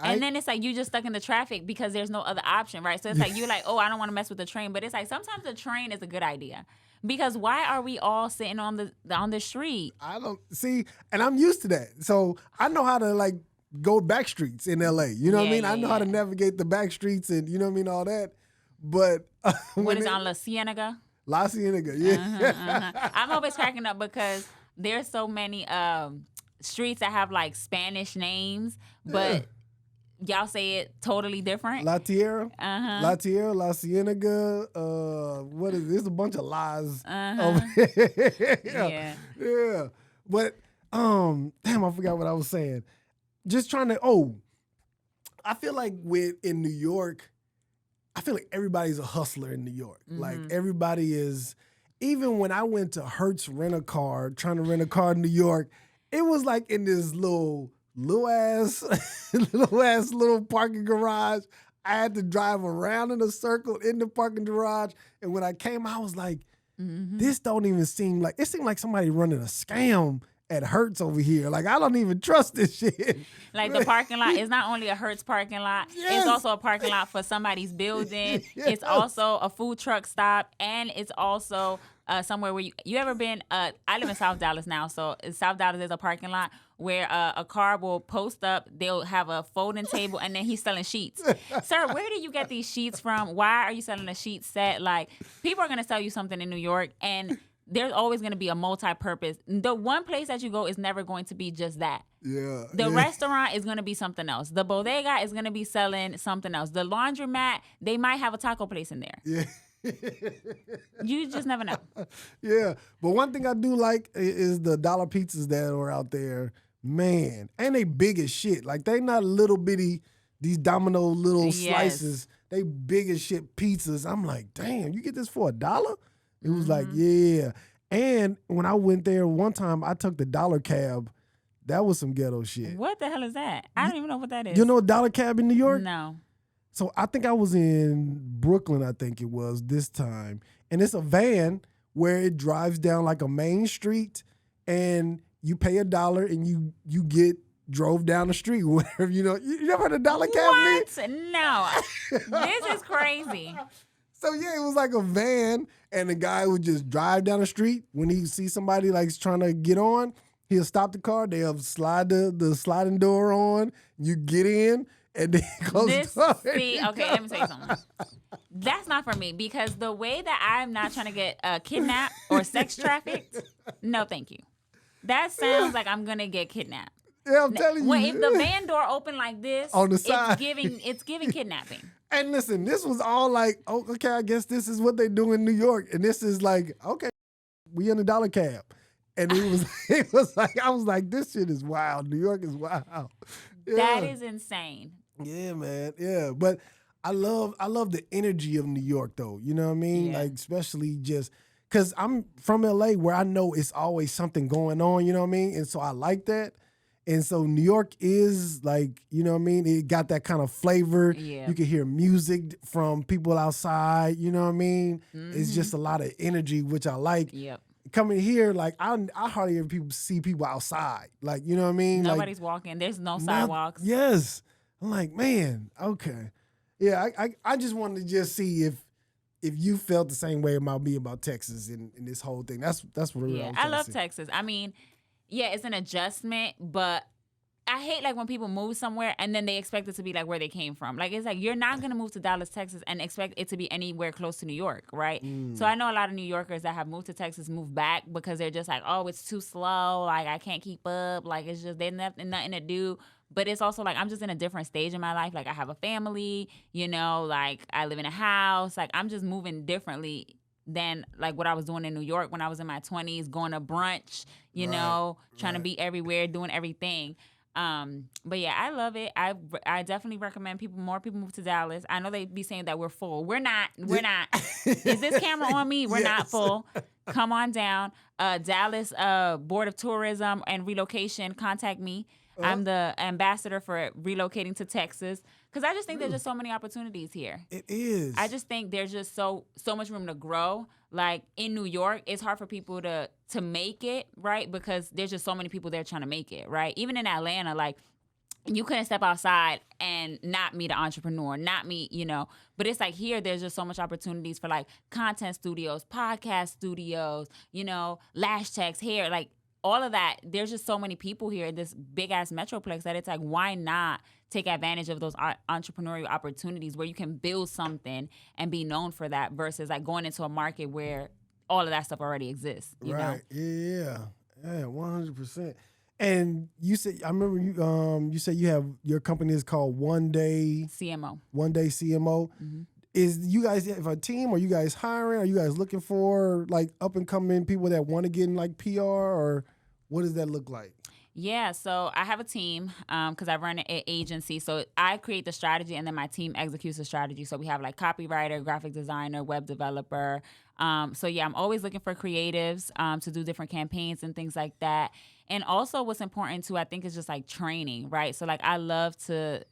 And then it's like you just stuck in the traffic because there's no other option, right? So it's like you're like, oh, I don't want to mess with the train, but it's like sometimes the train is a good idea because why are we all sitting on the street? I don't see, and I'm used to that, so I know how to like go back streets in LA. You know what I mean? I know how to navigate the back streets and you know what I mean, all that. But what is it, on La Cienega? La Cienega, yeah. I'm always cracking up because there's so many streets that have like Spanish names, but y'all say it totally different. La Tierra, La Tierra, La Cienega. What is this? There's a bunch of lies. Yeah. But damn, I forgot what I was saying. Just trying to. I feel like in New York, I feel like everybody's a hustler in New York. Like everybody is. Even when I went to Hertz Rent-A-Car, trying to rent a car in New York, it was like in this little ass parking garage. I had to drive around in a circle in the parking garage. And when I came, I was like, this don't even seem like, it seemed like somebody running a scam at Hertz over here. Like, I don't even trust this shit. Like, the parking lot is not only a Hertz parking lot, it's also a parking lot for somebody's building. It's also a food truck stop, and it's also somewhere where you ever been, I live in South Dallas now, so in South Dallas there's a parking lot where a car will post up, they'll have a folding table, and then he's selling sheets. Sir, where do you get these sheets from? Why are you selling a sheet set? Like, people are going to sell you something in New York, and there's always going to be a multi-purpose. The one place that you go is never going to be just that. Yeah. The restaurant is going to be something else. The bodega is going to be selling something else. The laundromat, they might have a taco place in there. Yeah. You just never know. Yeah. But one thing I do like is the dollar pizzas that are out there. Man. And they big as shit. Like, they not little bitty, these Domino little slices. They big as shit pizzas. I'm like, damn, you get this for $1? It was like, yeah. And when I went there one time, I took the dollar cab. That was some ghetto shit. What the hell is that? I don't even know what that is. You know a dollar cab in New York? No. So I think I was in Brooklyn, I think it was this time. And it's a van where it drives down like a main street and you pay $1 and you get drove down the street, whatever, you know. You never heard of dollar cab? What? No. This is crazy. So yeah, it was like a van, and the guy would just drive down the street. When he sees somebody like trying to get on, he'll stop the car. They'll slide the sliding door on. You get in, and then close the door. Okay, let me tell you something. That's not for me because the way that I'm not trying to get kidnapped or sex trafficked, no, thank you. That sounds like I'm gonna get kidnapped. Yeah, I'm telling you. If the van door open like this, on the side, it's giving kidnapping. And listen, this was all like, oh, okay, I guess this is what they do in New York. And this is like, okay, we in a dollar cab. And it was like, I was like, this shit is wild. New York is wild. Yeah. That is insane. Yeah, man. Yeah. But I love the energy of New York though. You know what I mean? Yeah. Like, especially just because I'm from LA where I know it's always something going on, you know what I mean? And so I like that. And so New York is like, you know what I mean? It got that kind of flavor. Yeah. You can hear music from people outside, you know what I mean? It's just a lot of energy, which I like. Yep. Coming here, like I hardly ever see people outside. Like, you know what I mean? Nobody's walking. There's no sidewalks. Yes. I'm like, man, okay. Yeah, I just wanted to just see if you felt the same way about me about Texas and this whole thing. That's what I love Texas. I mean, yeah, it's an adjustment, but I hate like when people move somewhere and then they expect it to be like where they came from. Like it's like you're not gonna move to Dallas, Texas, and expect it to be anywhere close to New York, right? So I know a lot of New Yorkers that have moved to Texas move back because they're just like, oh, it's too slow. Like I can't keep up. Like it's just there's nothing to do. But it's also like I'm just in a different stage in my life. Like I have a family, you know, like I live in a house. Like I'm just moving differently than like what I was doing in New York when I was in my 20s, going to brunch, you know, trying to be everywhere, doing everything. But yeah, I love it. I definitely recommend more people move to Dallas. I know they be saying that we're full. We're not. Is this camera on me? We're not full. Come on down. Dallas Board of Tourism and Relocation, contact me. I'm the ambassador for relocating to Texas because I just think there's just so many opportunities here. It is. I just think there's just so much room to grow. Like in New York, it's hard for people to make it, right? Because there's just so many people there trying to make it, right? Even in Atlanta, like you couldn't step outside and not meet an entrepreneur, not meet, you know. But it's like here, there's just so much opportunities for like content studios, podcast studios, you know, lash techs, hair, like all of that. There's just so many people here in this big ass metroplex that it's like, why not take advantage of those entrepreneurial opportunities where you can build something and be known for that versus like going into a market where all of that stuff already exists. You know? Yeah. 100%. And you said, I remember you said you have your company is called One Day CMO. One Day CMO. Mm-hmm. Is you guys have a team? Are you guys hiring? Are you guys looking for like up and coming people that want to get in like PR, or what does that look like? Yeah, so I have a team because I run an agency. So I create the strategy and then my team executes the strategy. So we have like copywriter, graphic designer, web developer. So yeah, I'm always looking for creatives to do different campaigns and things like that. And also what's important too, I think, is just like training, right? So like I love to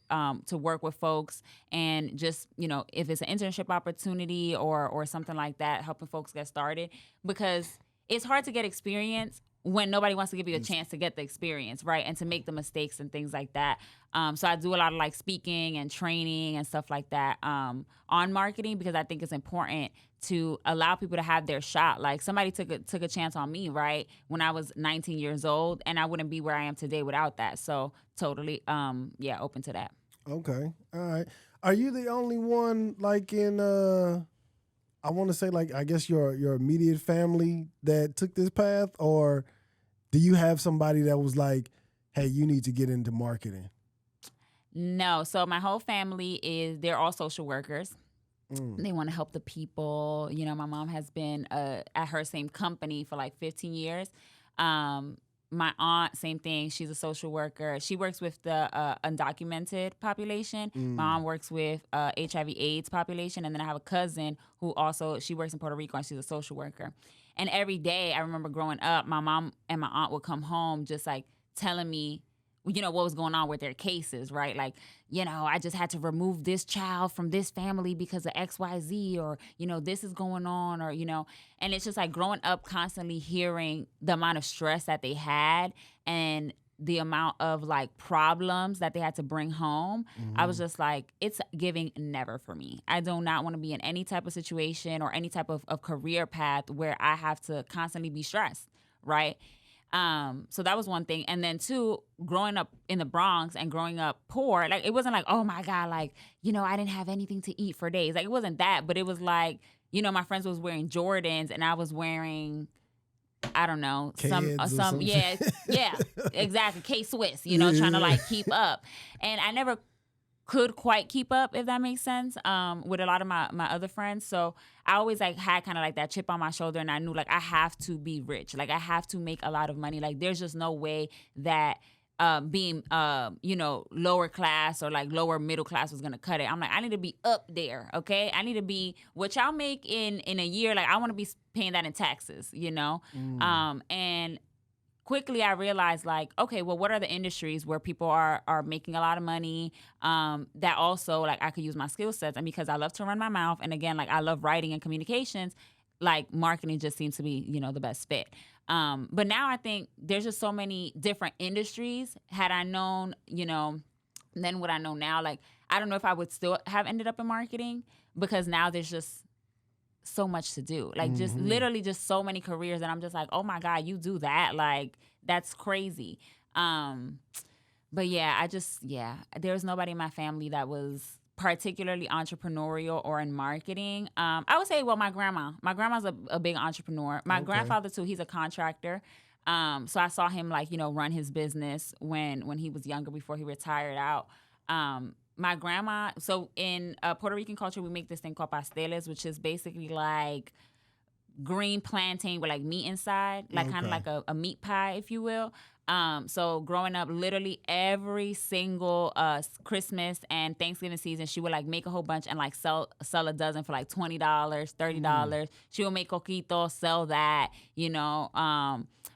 work with folks and just, you know, if it's an internship opportunity or something like that, helping folks get started, because it's hard to get experience when nobody wants to give you a chance to get the experience, right? And to make the mistakes and things like that. So I do a lot of like speaking and training and stuff like that on marketing, because I think it's important to allow people to have their shot. Like somebody took a chance on me, right? When I was 19 years old, and I wouldn't be where I am today without that. So totally, open to that. Okay. All right. Are you the only one like in, I want to say like, I guess your immediate family that took this path, or do you have somebody that was like, hey, you need to get into marketing? No. So my whole family they're all social workers. They want to help the people. You know, my mom has been at her same company for like 15 years. My aunt, same thing. She's a social worker. She works with the undocumented population. My mom works with HIV/AIDS population. And then I have a cousin who also, she works in Puerto Rico and she's a social worker. And every day, I remember growing up, my mom and my aunt would come home just like telling me, you know, what was going on with their cases, right? Like, you know, I just had to remove this child from this family because of XYZ, or, you know, this is going on, or, you know, and it's just like growing up constantly hearing the amount of stress that they had and the amount of like problems that they had to bring home. I was just like, it's giving never for me. I do not want to be in any type of situation or any type of career path where I have to constantly be stressed, right? So that was one thing. And then two, growing up in the Bronx and growing up poor, like it wasn't like, oh my God, like, you know, I didn't have anything to eat for days. Like it wasn't that, but it was like, you know, my friends was wearing Jordans and I was wearing, I don't know, some yeah, exactly, K-Swiss, you know, trying to like keep up. And I never could quite keep up, if that makes sense, with a lot of my other friends. So I always like had kind of like that chip on my shoulder, and I knew like I have to be rich, like I have to make a lot of money. Like there's just no way that being lower class or like lower middle class was gonna cut it. I'm like, I need to be up there, okay? I need to be what y'all make in a year. Like I want to be paying that in taxes, and quickly I realized like, okay, well, what are the industries where people are making a lot of money, that also like I could use my skill sets, and because I love to run my mouth, and again, like I love writing and communications, like marketing just seems to be, the best fit. But now I think there's just so many different industries. Had I known, then what I know now, like I don't know if I would still have ended up in marketing, because now there's just so much to do, like just literally just so many careers, and I'm just like, oh my god, you do that, like that's crazy. But yeah, there's nobody in my family that was particularly entrepreneurial or in marketing. I would say, well, my grandma's a big entrepreneur. My grandfather too, he's a contractor. So I saw him like run his business when he was younger, before he retired out. My grandma, so in Puerto Rican culture, we make this thing called pasteles, which is basically like green plantain with like meat inside, like kind of like a meat pie, if you will. So growing up, literally every single Christmas and Thanksgiving season, she would like make a whole bunch and like sell a dozen for like $20, $30. She would make coquito, sell that,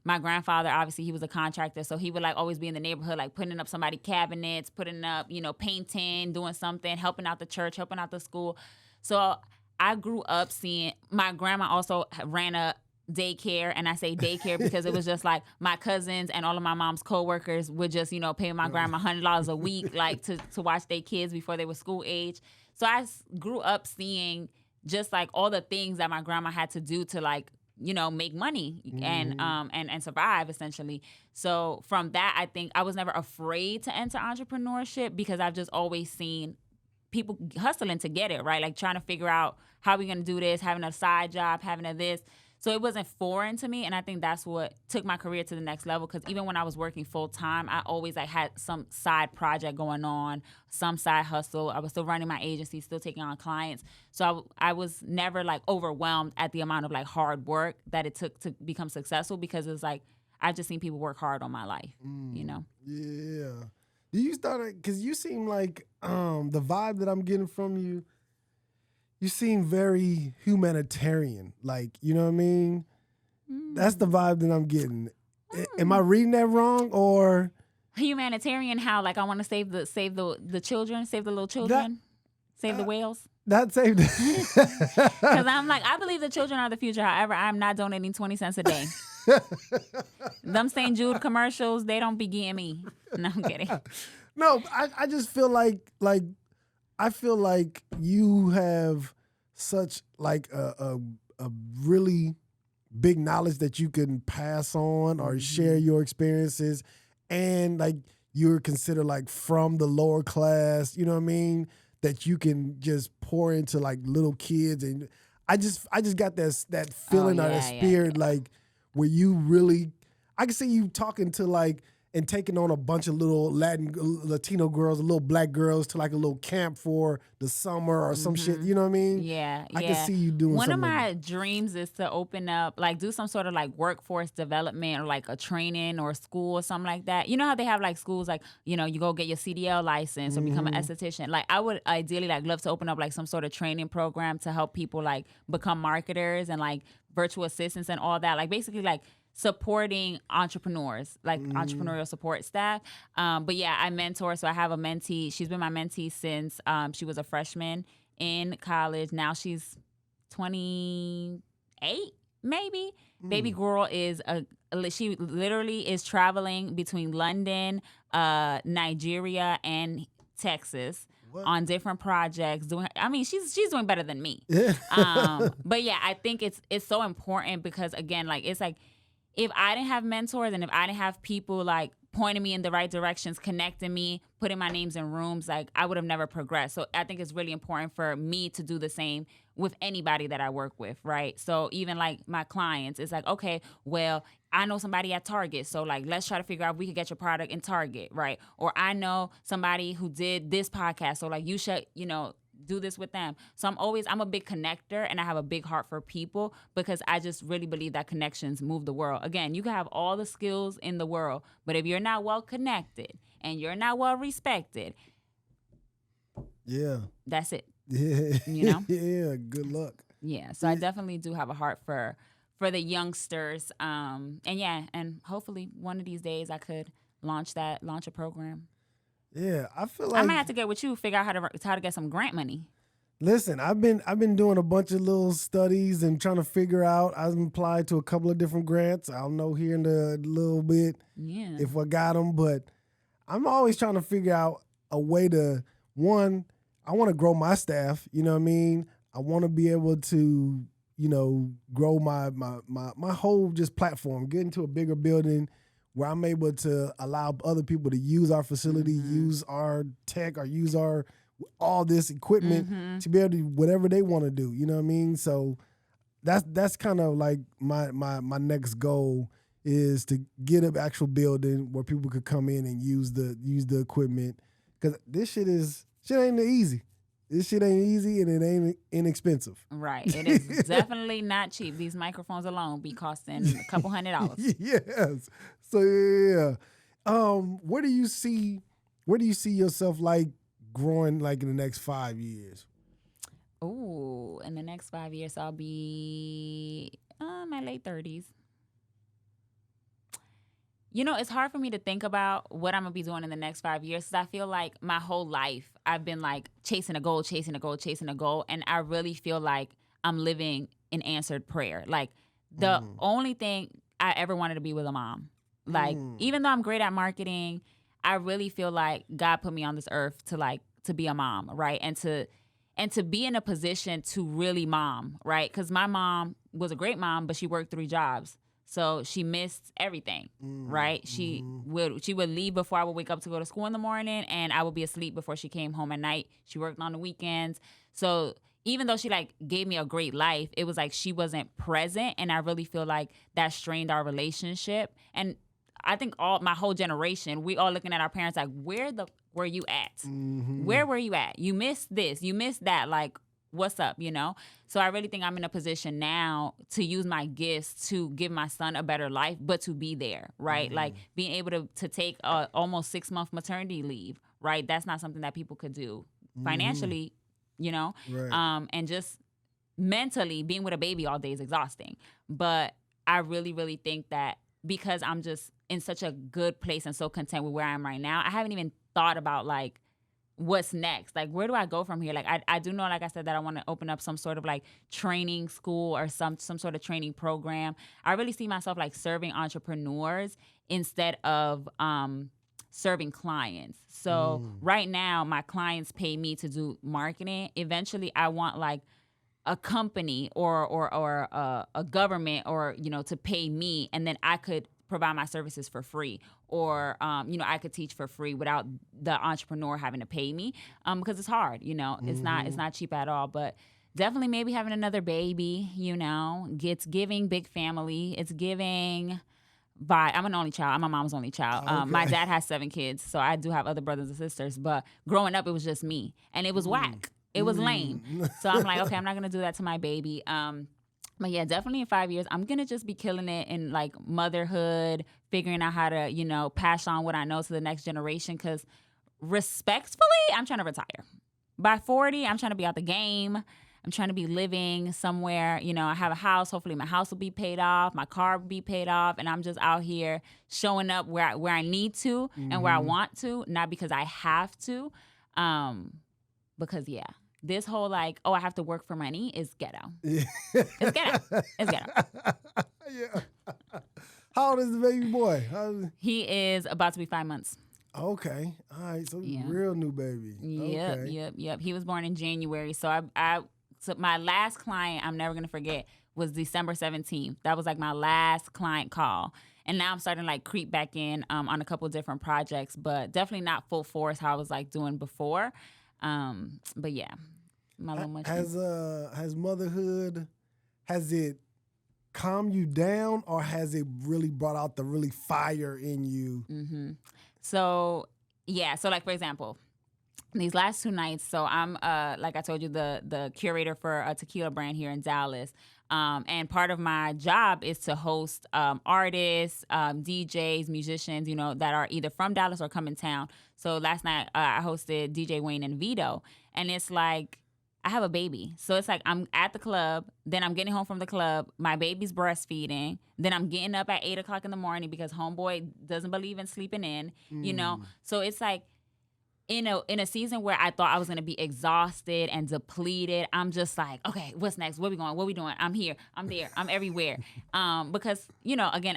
My grandfather, obviously, he was a contractor, so he would like always be in the neighborhood, like putting up somebody cabinets, putting up, painting, doing something, helping out the church, helping out the school. So I grew up seeing my grandma also ran a daycare, and I say daycare because it was just like my cousins and all of my mom's coworkers would just, pay my grandma $100 a week, like to watch their kids before they were school age. So I grew up seeing just like all the things that my grandma had to do to like, make money and survive essentially. So from that, I think I was never afraid to enter entrepreneurship, because I've just always seen people hustling to get it, right? Like trying to figure out how we're going to do this, having a side job, having a this. So it wasn't foreign to me, and I think that's what took my career to the next level, because even when I was working full-time, I always like had some side project going on, some side hustle. I was still running my agency, still taking on clients. So I was never like overwhelmed at the amount of like hard work that it took to become successful, because it's like I've just seen people work hard all my life, Yeah. Do you start, because you seem like the vibe that I'm getting from you, you seem very humanitarian. Like, you know what I mean? That's the vibe that I'm getting. Am I reading that wrong, or humanitarian? How like I want to save the children, save the little children, save the whales. Not save the Because I'm like, I believe the children are the future. However, I'm not donating 20 cents a day. Them St. Jude commercials, they don't be getting me. No, I'm kidding. No, I just feel like I feel like you have such like a really big knowledge that you can pass on or share your experiences, and like you're considered like from the lower class, you know what I mean? That you can just pour into like little kids, and I just got that feeling or that spirit like where you really, I can see you talking to like and taking on a bunch of little Latino girls, little black girls to like a little camp for the summer or some shit. You know what I mean? Yeah. I can see you doing One something of my like dreams is to open up, like do some sort of like workforce development or like a training or a school or something like that. You know how they have like schools like, you go get your CDL license or become an esthetician. Like I would ideally like love to open up like some sort of training program to help people like become marketers and like virtual assistants and all that. Like basically like supporting entrepreneurs, like entrepreneurial support staff. But yeah, I mentor. So I have a mentee. She's been my mentee since she was a freshman in college. Now she's 28, maybe. Baby girl is she literally is traveling between London, Nigeria, and Texas. What? On different projects. She's doing better than me. But yeah, I think it's so important because again, like it's like, if I didn't have mentors and if I didn't have people like pointing me in the right directions, connecting me, putting my names in rooms, like I would have never progressed. So I think it's really important for me to do the same with anybody that I work with, right? So even like my clients, it's like, okay, well, I know somebody at Target, so like let's try to figure out if we could get your product in Target, right? Or I know somebody who did this podcast, so like you should, do this with them. So I'm a big connector, and I have a big heart for people because I just really believe that connections move the world. Again, you can have all the skills in the world, but if you're not well connected and you're not well respected, yeah, that's it. Yeah, yeah. Good luck. Yeah, so I definitely do have a heart for the youngsters, and hopefully one of these days I could launch a program. Yeah, I feel I like might have to get with you, figure out how to get some grant money. Listen, I've been doing a bunch of little studies and trying to figure out. I've applied to a couple of different grants. I'll know here in a little bit if I got them, but I'm always trying to figure out a way to, one, I want to grow my staff, you know what I mean? I want to be able to, grow my whole just platform, get into a bigger building where I'm able to allow other people to use our facility, use our tech, or use all this equipment to be able to do whatever they want to do. You know what I mean? So that's kind of like my next goal is to get an actual building where people could come in and use the equipment, because this shit ain't easy. This shit ain't easy, and it ain't inexpensive. Right. It is definitely not cheap. These microphones alone be costing a couple $100. Yes. So yeah. Where do you see yourself like growing like in the next 5 years? Ooh, in the next 5 years I'll be my late 30s. It's hard for me to think about what I'm going to be doing in the next 5 years, because I feel like my whole life I've been like chasing a goal. And I really feel like I'm living an answered prayer. Like the only thing I ever wanted to be was a mom. Like, even though I'm great at marketing, I really feel like God put me on this earth to be a mom, right? And to be in a position to really mom, right? Because my mom was a great mom, but she worked 3 jobs. So she missed everything, right? She would leave before I would wake up to go to school in the morning, and I would be asleep before she came home at night. She worked on the weekends. So even though she gave me a great life, it was like she wasn't present, and I really feel like that strained our relationship. And I think my whole generation, we all looking at our parents like, where were you at? Where were you at? You missed this, you missed that. Like, what's up, So I really think I'm in a position now to use my gifts to give my son a better life, but to be there, right? Like being able to take a almost 6-month maternity leave, right? That's not something that people could do financially, Right. and just mentally being with a baby all day is exhausting. But I really, really think that because I'm just in such a good place and so content with where I am right now, I haven't even thought about like, what's next? Like, where do I go from here? Like, I do know, like I said, that I want to open up some sort of like training school or some sort of training program. I really see myself like serving entrepreneurs instead of serving clients. So right now, my clients pay me to do marketing. Eventually, I want like a company or a government or to pay me, and then I could provide my services for free, or I could teach for free without the entrepreneur having to pay me, because it's hard. It's not cheap at all. But definitely maybe having another baby. It's giving big family. It's giving. I'm an only child. I'm my mom's only child. Okay. My dad has 7 kids, so I do have other brothers and sisters. But growing up, it was just me, and it was whack. It was lame. So I'm like, okay, I'm not gonna do that to my baby. But yeah, definitely in 5 years, I'm going to just be killing it in like motherhood, figuring out how to, pass on what I know to the next generation. Because respectfully, I'm trying to retire. By 40, I'm trying to be out the game. I'm trying to be living somewhere. I have a house. Hopefully my house will be paid off. My car will be paid off. And I'm just out here showing up where I need to and where I want to, not because I have to. Because, yeah. This whole like, I have to work for money is ghetto. Yeah. It's ghetto. It's ghetto. Yeah. How old is the baby boy? He is about to be 5 months. Okay. All right. So real new baby. Yep. He was born in January. So so my last client I'm never gonna forget was December 17th. That was like my last client call. And now I'm starting to like creep back in on a couple different projects, but definitely not full force how I was like doing before. But yeah, my little munchkin. Has motherhood, has it calm you down, or has it really brought out the really fire in you? Mm-hmm. So, yeah. So, like, for example, these last 2 nights, so I'm, like I told you, the curator for a tequila brand here in Dallas. And part of my job is to host artists, DJs, musicians, that are either from Dallas or come in town. So last night I hosted DJ Wayne and Vito. And it's like, I have a baby. So it's like I'm at the club, then I'm getting home from the club, my baby's breastfeeding, then I'm getting up at 8 o'clock in the morning because homeboy doesn't believe in sleeping in. So it's like, in a season where I thought I was gonna be exhausted and depleted, I'm just like, okay, what's next? Where we going? What we doing? I'm here. I'm there. I'm everywhere. Because again,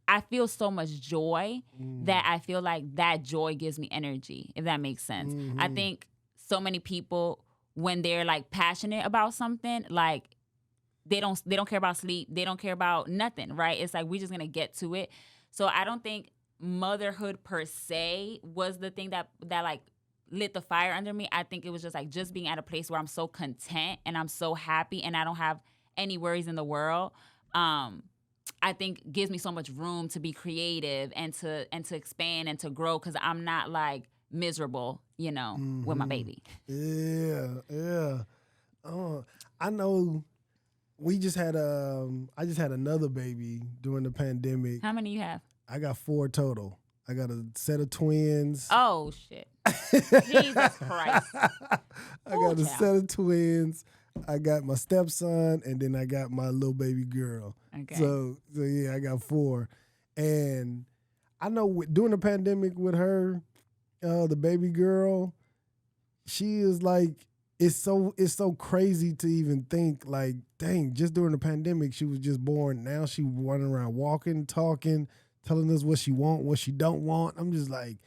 I feel so much joy that I feel like that joy gives me energy. If that makes sense. I think so many people, when they're like passionate about something, like they don't care about sleep. They don't care about nothing. Right? It's like we're just gonna get to it. So I don't think motherhood per se was the thing that like lit the fire under me. I think it was just being at a place where I'm so content and I'm so happy and I don't have any worries in the world. I think gives me so much room to be creative and to expand and to grow, because I'm not like miserable, with my baby. Yeah. I know we just had I just had another baby during the pandemic. How many you have? I got 4 total. I got a set of twins. Oh, shit. Jesus Christ. I got a set of twins. I got my stepson, and then I got my little baby girl. Okay. So yeah, I got 4. And I know during the pandemic with her, the baby girl, she is like, it's so crazy to even think, like, dang, just during the pandemic, she was just born. Now she running around walking, talking, telling us what she want, what she don't want. I'm just like,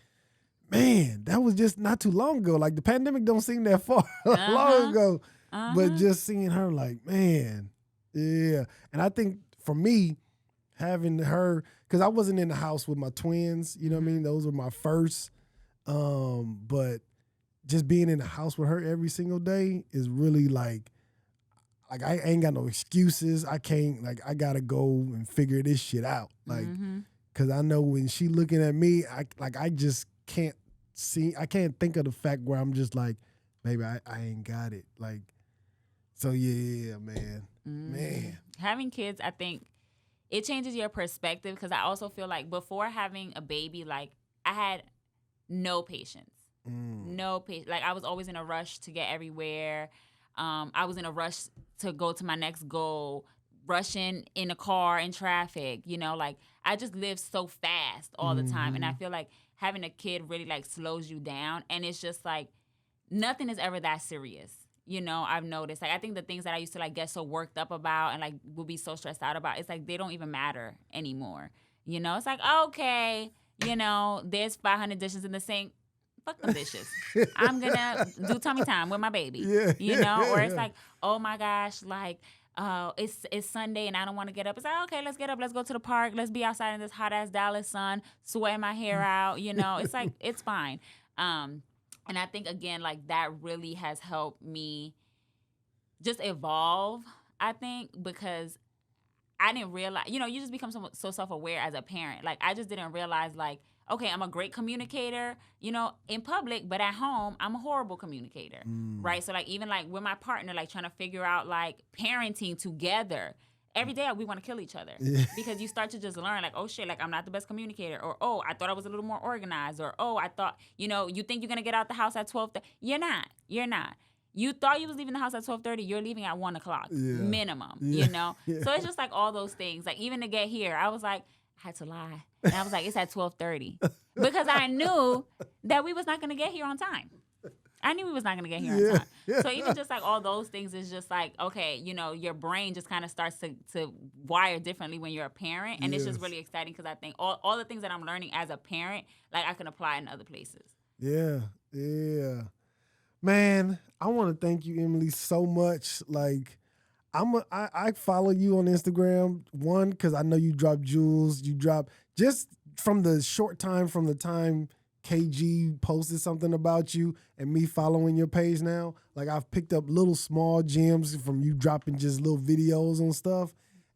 man, that was just not too long ago. Like, the pandemic don't seem that far long ago. But just seeing her, like, man, yeah. And I think for me, having her, because I wasn't in the house with my twins, you know what I mean? Those were my first. But just being in the house with her every single day is really like I ain't got no excuses. I can't, like, I gotta go and figure this shit out. Like, because I know when she looking at me, I just can't I can't think of the fact where I'm just like, baby, I ain't got it. Like, so yeah, man. Man. Having kids, I think it changes your perspective, because I also feel like before having a baby, like, I had no patience. No patience. Like, I was always in a rush to get everywhere. I was in a rush to go to my next goal, rushing in a car in traffic, like I just lived so fast all the time. And I feel like having a kid really like slows you down, and it's just like nothing is ever that serious. I've noticed, like, I think the things that I used to like get so worked up about and like would be so stressed out about, it's like they don't even matter anymore. It's like, okay, there's 500 dishes in the sink. Fuck them dishes. I'm gonna do tummy time with my baby. Or it's like, oh my gosh, like, it's Sunday and I don't want to get up. It's like, okay, let's get up. Let's go to the park. Let's be outside in this hot ass Dallas sun, sweating my hair out. It's like, it's fine. And I think, again, like, that really has helped me just evolve, I think, because I didn't realize, you just become so self-aware as a parent. Like, I just didn't realize, like, okay, I'm a great communicator, in public, but at home, I'm a horrible communicator, right? So, like, even, like, with my partner, like, trying to figure out, like, parenting together, every day we want to kill each other because you start to just learn, like, oh, shit, like, I'm not the best communicator, or, oh, I thought I was a little more organized, or, oh, I thought, you think you're going to get out the house at 12:30. You're not. You thought you was leaving the house at 12:30. You're leaving at 1 o'clock minimum, So it's just like all those things. Like, even to get here, I was like, I had to lie. And I was like, it's at 12:30 because I knew that we was not going to get here on time. I knew we was not going to get here on time. So even just like all those things is just like, okay, your brain just kind of starts to wire differently when you're a parent. And it's just really exciting because I think all the things that I'm learning as a parent, like, I can apply in other places. Yeah. Man, I want to thank you, Emmelie, so much. Like, I follow you on Instagram, one, because I know you drop jewels. You drop, just from the short time from the time KG posted something about you and me following your page now, like, I've picked up little small gems from you dropping just little videos on stuff.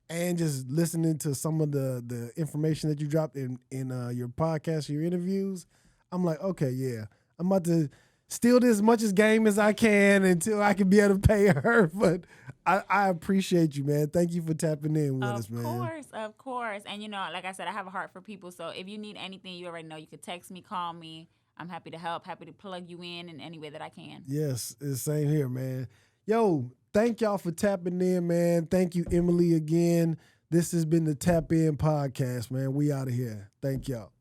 and just listening to some of the information that you dropped in your podcast, your interviews, I'm like, okay, yeah, I'm about to steal this much as game as I can until I can be able to pay her. But I appreciate you, man. Thank you for tapping in with us, man. Of course. And like I said, I have a heart for people. So if you need anything, you already know you could text me, call me. I'm happy to help, happy to plug you in any way that I can. Yes, it's the same here, man. Yo, thank y'all for tapping in, man. Thank you, Emmelie, again. This has been the Tap In Podcast, man. We out of here. Thank y'all.